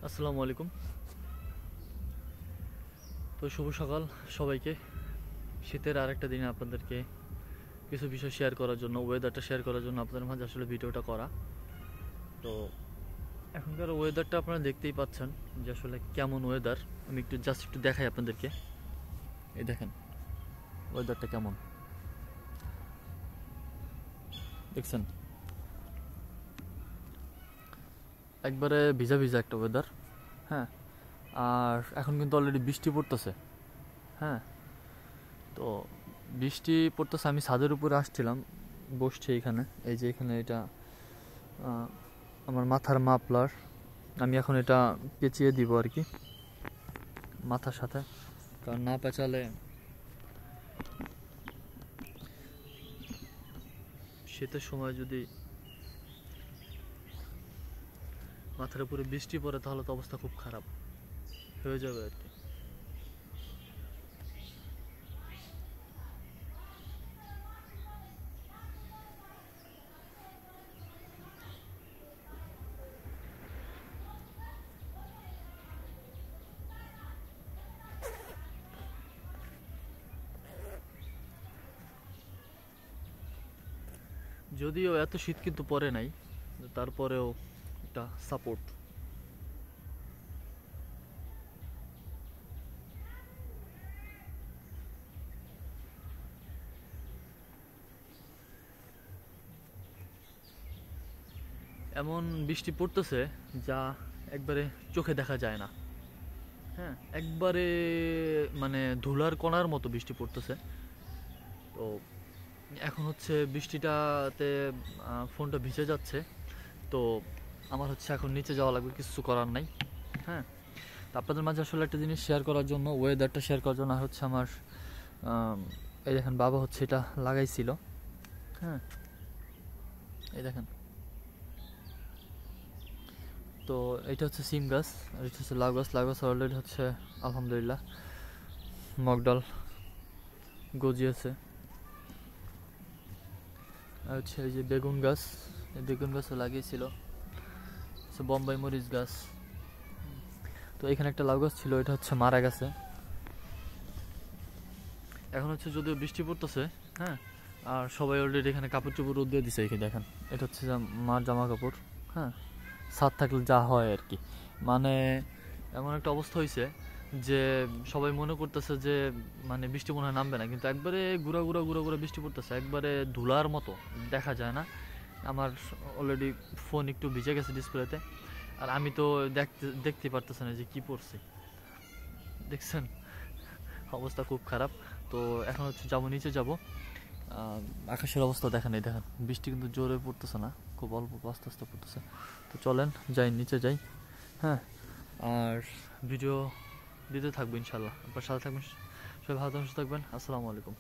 আসসালামু আলাইকুম। তো শুভ সকাল সবাইকে। শীতের আরেকটা দিনে আপনাদেরকে কিছু বিষয় শেয়ার করার জন্য, ওয়েদারটা শেয়ার করার জন্য আপনাদের মাঝে আসলে ভিডিওটা করা। তো এখনকার ওয়েদারটা আপনারা দেখতেই পাচ্ছেন যে আসলে কেমন ওয়েদার। আমি একটু দেখাই আপনাদেরকে। এই দেখেন ওয়েদারটা কেমন, দেখছেন? একবারে ভিজা ভিজা একটা ওয়েদার। হ্যাঁ, আর এখন কিন্তু অলরেডি বৃষ্টি পড়তেছে। হ্যাঁ, তো বৃষ্টি পড়তেছে। আমি ছাদের উপরে আসছিলাম, বসছি এখানে। এই যে এখানে এটা আমার মাথার মাফলার। আমি এখন এটা পেঁচিয়ে দিব আর কি মাথার সাথে, কারণ না পেঁচালে শীতের সময় যদি মাথার উপরে বৃষ্টি পড়ে তাহলে তো অবস্থা খুব খারাপ হয়ে যাবে আর কি। যদিও এত শীত কিন্তু পড়ে নাই, তারপরেও এটা সাপোর্ট। এমন বৃষ্টি পড়তেছে যা একবারে চোখে দেখা যায় না। হ্যাঁ, একবারে মানে ধুলার কণার মতো বৃষ্টি পড়তেছে। তো এখন হচ্ছে বৃষ্টিটাতে ফোনটা ভিজে যাচ্ছে। তো আমার হচ্ছে এখন নিচে যাওয়া লাগবে, কিছু করার নাই। হ্যাঁ, তো আপনাদের মাঝে আসলে একটা জিনিস শেয়ার করার জন্য, ওয়েদারটা শেয়ার করার জন্য হচ্ছে আমার এই দেখেন বাবা হচ্ছে এটা লাগাইছিল। হ্যাঁ, এই দেখেন। তো এটা হচ্ছে সিম গাছ, আর এটা হচ্ছে লাউ গাছ। লাউ গাছ অলরেডি হচ্ছে আলহামদুলিল্লাহ মগডাল গজিয়েছে। আর হচ্ছে এই যে বেগুন গাছ, এই বেগুন গাছও লাগিয়েছিল। বোম্বাই মরিচ গাছ। তো এখানে একটা লাউ গাছ ছিল, এটা হচ্ছে মারা গেছে। এখন হচ্ছে যদিও বৃষ্টি পড়তেছে। হ্যাঁ, আর সবাই অলরেডি এখানে কাপড় চোপড় রোদ দিয়ে দিছে। এখানে দেখেন, এটা হচ্ছে মার জামা কাপড়। হ্যাঁ, ছাদ থাকলে যা হয় আর কি। মানে এমন একটা অবস্থা হয়েছে যে সবাই মনে করতেছে যে মানে বৃষ্টি মনে হয় নামবে না, কিন্তু একবারে গুঁড়া গুঁড়া গুঁড়া গুঁড়া বৃষ্টি পড়তেছে, একবারে ধুলার মতো, দেখা যায় না। আমার অলরেডি ফোন একটু ভিজে গেছে ডিসপ্লেতে, আর আমি তো দেখতে পারতেছি না যে কি পড়ছে। দেখছেন, অবস্থা খুব খারাপ। তো এখন হচ্ছে যাবো, নিচে যাবো। আকাশের অবস্থা দেখেন, এই দেখেন বৃষ্টি কিন্তু জোরে পড়তেছে না, খুব অল্প আস্তে আস্তে পড়তেছে। তো চলেন যাই, নিচে যাই। হ্যাঁ, আর ভিডিও দিতে থাকবো ইনশাল্লাহ, আপনার সাথে থাকবেন। সবাই ভালো থাকবেন, সুস্থ থাকবেন। আসসালামু আলাইকুম।